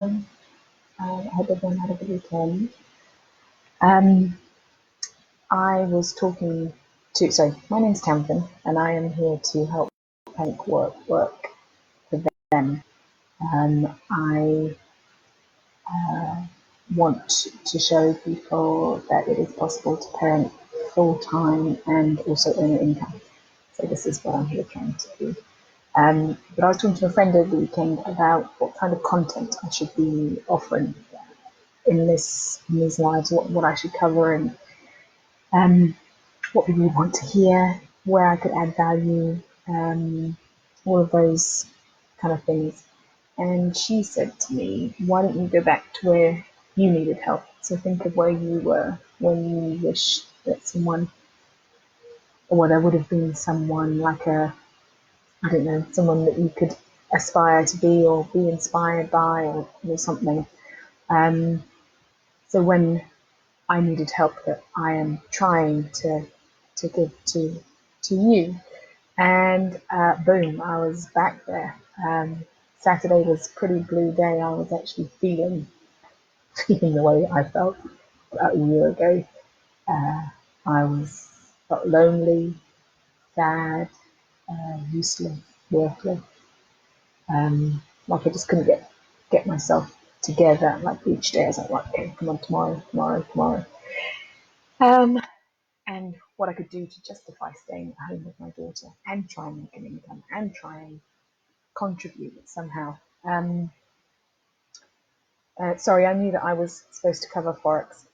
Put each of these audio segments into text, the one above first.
I hope everyone had a good weekend. Um, I was talking sorry, my name's Tamsin, and I am here to help Panic work for them. I want to show people that it is possible to parent full time and also earn an income. So this is what I'm here trying to do. But I was talking to a friend over the weekend about what kind of content I should be offering in these lives, what I should cover, and um, what people would want to hear, where I could add value, all of those kind of things. And she said to me, why don't you go back to where you needed help? So think of where you were when you wished that someone, or there would have been someone like I don't know, someone that you could aspire to be or be inspired by or something. Um, so when I needed help that I am trying to give to you. And boom, I was back there. Saturday was a pretty blue day. I was actually feeling the way I felt about a year ago. Uh, I was felt lonely, sad, useless, worthless. Like I just couldn't get myself together. Like each day, I was like, right, okay, come on, tomorrow, tomorrow, tomorrow. Um, and what I could do to justify staying at home with my daughter and try and make an income and try and contribute somehow. Sorry, I knew that I was supposed to cover Forex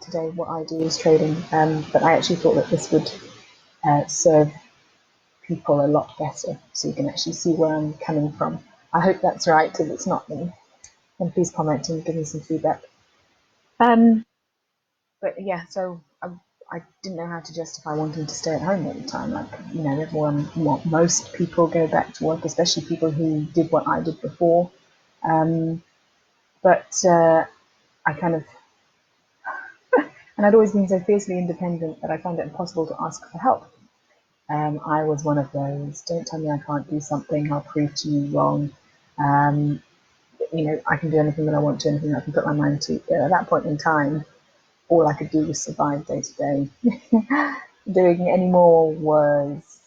today. What I do is trading, but I actually thought that this would serve people a lot better so you can actually see where I'm coming from. I hope that's right. If it's not, then please comment and give me some feedback. Um, but yeah, so I didn't know how to justify wanting to stay at home all the time. Like, everyone, most people go back to work, especially people who did what I did before. Um, but I kind of, and I'd always been so fiercely independent that I found it impossible to ask for help. I was one of those, don't tell me I can't do something, I'll prove to you wrong. Um, I can do anything that I want to, anything I can put my mind to. But at that point in time, all I could do was survive day to day. Doing any more was,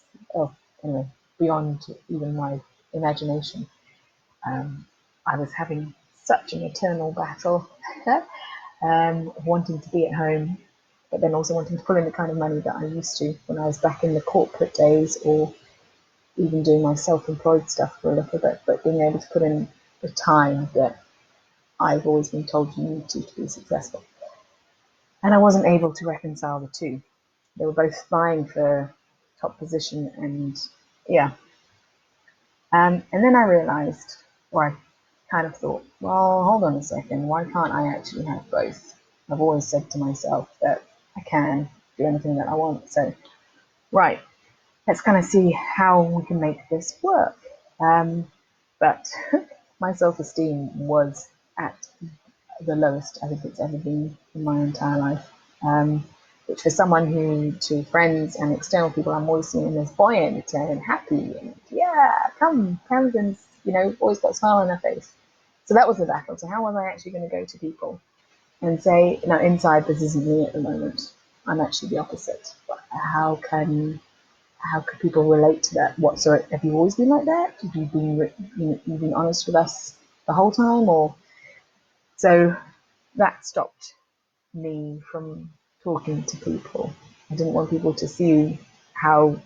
anyway, beyond even my imagination. I was having such an eternal battle, wanting to be at home, but then also wanting to pull in the kind of money that I used to when I was back in the corporate days or even doing my self-employed stuff for a little bit, but being able to put in the time that I've always been told you need to be successful. And I wasn't able to reconcile the two. They were both vying for top position, and yeah. And then I realized, or I kind of thought, well, hold on a second, why can't I actually have both? I've always said to myself that I can do anything that I want. So, right, let's kind of see how we can make this work. But my self esteem was at the lowest I think it's ever been in my entire life. Which for someone who, to friends and external people, I'm always seen as buoyant and happy and yeah, come, Camden's, always got a smile on her face. So that was the battle. So how was I actually going to go to people and say, no, inside this isn't me at the moment. I'm actually the opposite. How can how could people relate to that? What, so have you always been like that? Have you been you've been honest with us the whole time, or so that stopped me from talking to people. I didn't want people to see how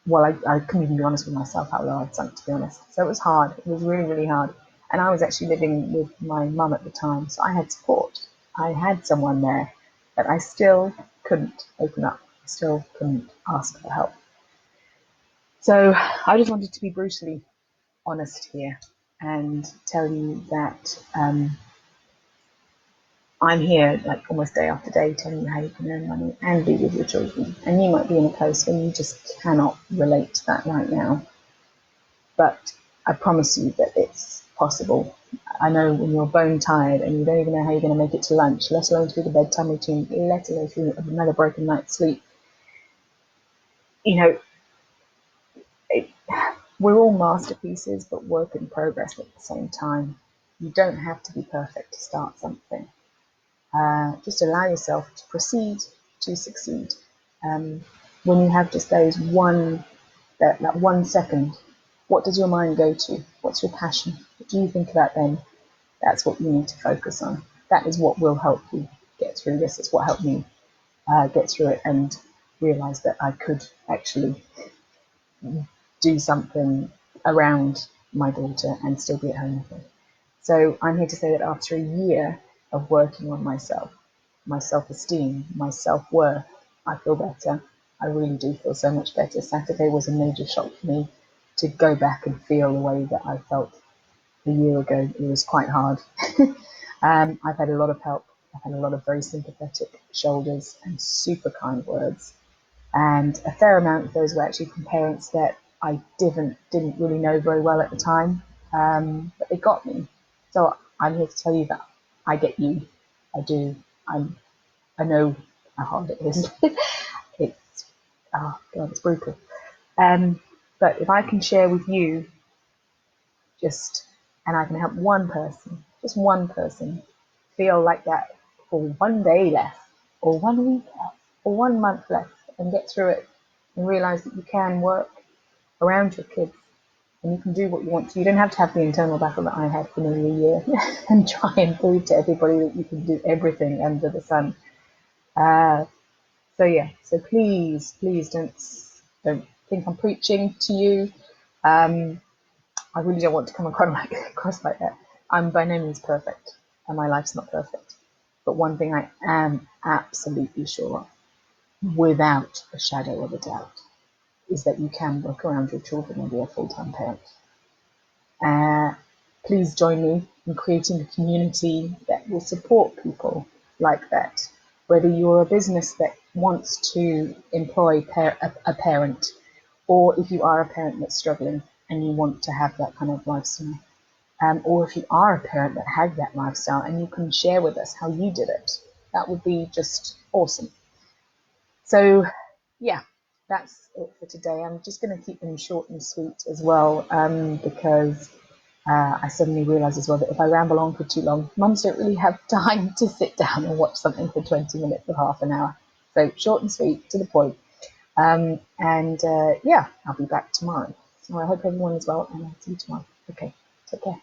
well I couldn't even be honest with myself how low I'd sunk, to be honest. So it was hard. It was really, really hard. And I was actually living with my mum at the time, so I had support. I had someone there, but I still couldn't open up. I still couldn't ask for help. So I just wanted to be brutally honest here and tell you that I'm here like almost day after day telling you how you can earn money and be with your children. And you might be in a place where you just cannot relate to that right now. But I promise you that it's possible. I know when you're bone tired and you don't even know how you're going to make it to lunch, let alone through the bedtime routine, let alone through another broken night's sleep. It, we're all masterpieces, but work in progress at the same time. You don't have to be perfect to start something. Just allow yourself to proceed to succeed. When you have just that 1 second, what does your mind go to? What's your passion? What do you think about then? That's what you need to focus on. That is what will help you get through this. It's what helped me get through it and realize that I could actually do something around my daughter and still be at home with her. So I'm here to say that after a year of working on myself, my self-esteem, my self-worth, I feel better. I really do feel so much better. Saturday was a major shock for me to go back and feel the way that I felt a year ago. It was quite hard. I've had a lot of help. I've had a lot of very sympathetic shoulders and super kind words. And a fair amount of those were actually from parents that I didn't really know very well at the time, but they got me. So I'm here to tell you that I get you. I do. I know how hard it is. It's oh god, it's brutal. But if I can share with you and I can help one person, just one person, feel like that for 1 day less, or 1 week less, or 1 month less, and get through it and realize that you can work around your kids and you can do what you want to. You don't have to have the internal battle that I had for nearly a year and try and prove to everybody that you can do everything under the sun. So please don't think I'm preaching to you. I really don't want to come across like that. I'm by no means perfect, and my life's not perfect. But one thing I am absolutely sure of, without a shadow of a doubt, is that you can work around your children and be a full-time parent. Please join me in creating a community that will support people like that. Whether you're a business that wants to employ a parent, or if you are a parent that's struggling and you want to have that kind of lifestyle, or if you are a parent that has that lifestyle and you can share with us how you did it, that would be just awesome. So, yeah, that's it for today. I'm just going to keep them short and sweet as well, because I suddenly realised as well that if I ramble on for too long, mums don't really have time to sit down and watch something for 20 minutes or half an hour. So short and sweet, to the point. Yeah, I'll be back tomorrow. So I hope everyone is well, and I'll see you tomorrow. Okay, take care.